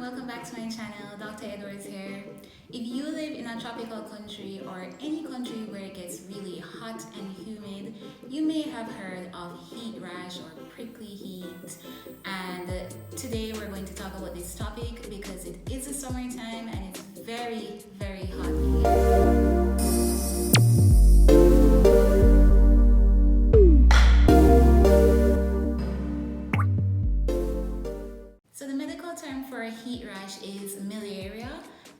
welcome back to my channel. Dr. Edwards here. If you live in a tropical country or any country where it gets really hot and humid, you may have heard of heat rash or prickly heat. And today we're going to talk about this topic because it is the summertime and it's very, very hot here. So the medical term for a heat rash is miliaria,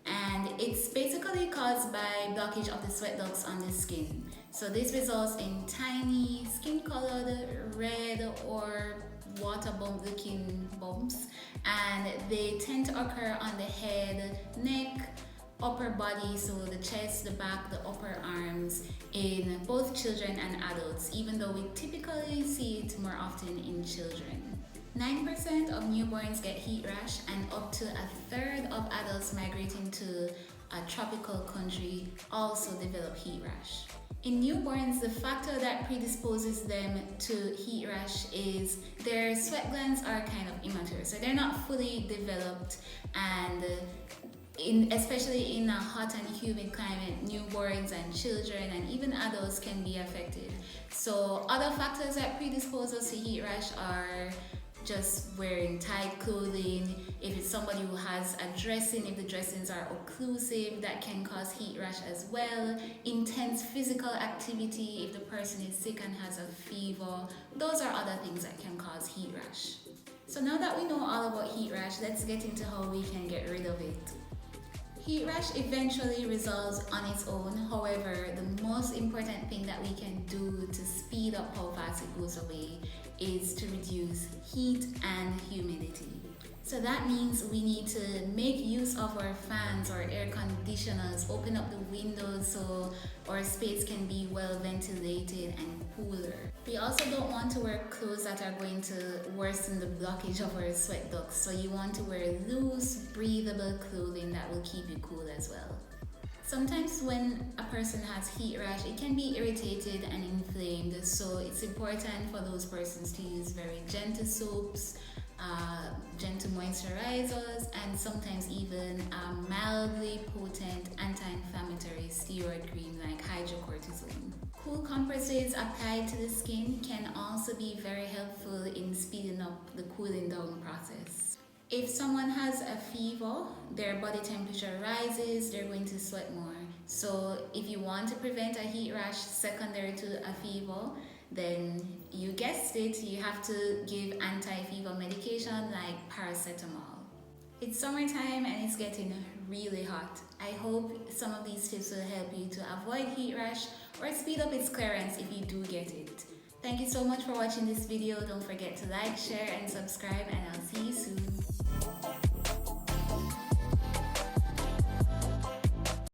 and it's basically caused by blockage of the sweat ducts on the skin. So this results in tiny skin-colored red or water bump looking bumps, and they tend to occur on the head, neck, upper body, so the chest, the back, the upper arms, in both children and adults, even though we typically see it more often in children. 9% of newborns get heat rash, and up to a third of adults migrating to a tropical country also develop heat rash. In newborns, the factor that predisposes them to heat rash is their sweat glands are kind of immature, so they're not fully developed, and especially in a hot and humid climate, newborns and children and even adults can be affected. So other factors that predispose us to heat rash are just wearing tight clothing. If it's somebody who has a dressing, if the dressings are occlusive, that can cause heat rash as well. Intense physical activity, if the person is sick and has a fever, those are other things that can cause heat rash. So now that we know all about heat rash, let's get into how we can get rid of it. Heat rash eventually resolves on its own. However, the most important thing that we can do to speed up how fast it goes away is to reduce heat and humidity. So that means we need to make use of our fans or air conditioners, open up the windows so our space can be well ventilated and cooler. We also don't want to wear clothes that are going to worsen the blockage of our sweat ducts, so you want to wear loose, breathable clothing that will keep you cool as well. Sometimes when a person has heat rash, it can be irritated and inflamed, so it's important for those persons to use very gentle soaps, gentle moisturizers, and sometimes even a mildly potent anti-inflammatory steroid cream like hydrocortisone. Cool compresses applied to the skin can also be very helpful in speeding up the cooling down process. If someone has a fever, their body temperature rises, they're going to sweat more. So if you want to prevent a heat rash secondary to a fever, then you guessed it, you have to give anti-fever medication like paracetamol. It's summertime and it's getting really hot. I hope some of these tips will help you to avoid heat rash or speed up its clearance if you do get it. Thank you so much for watching this video. Don't forget to like, share, and subscribe, and I'll see you soon.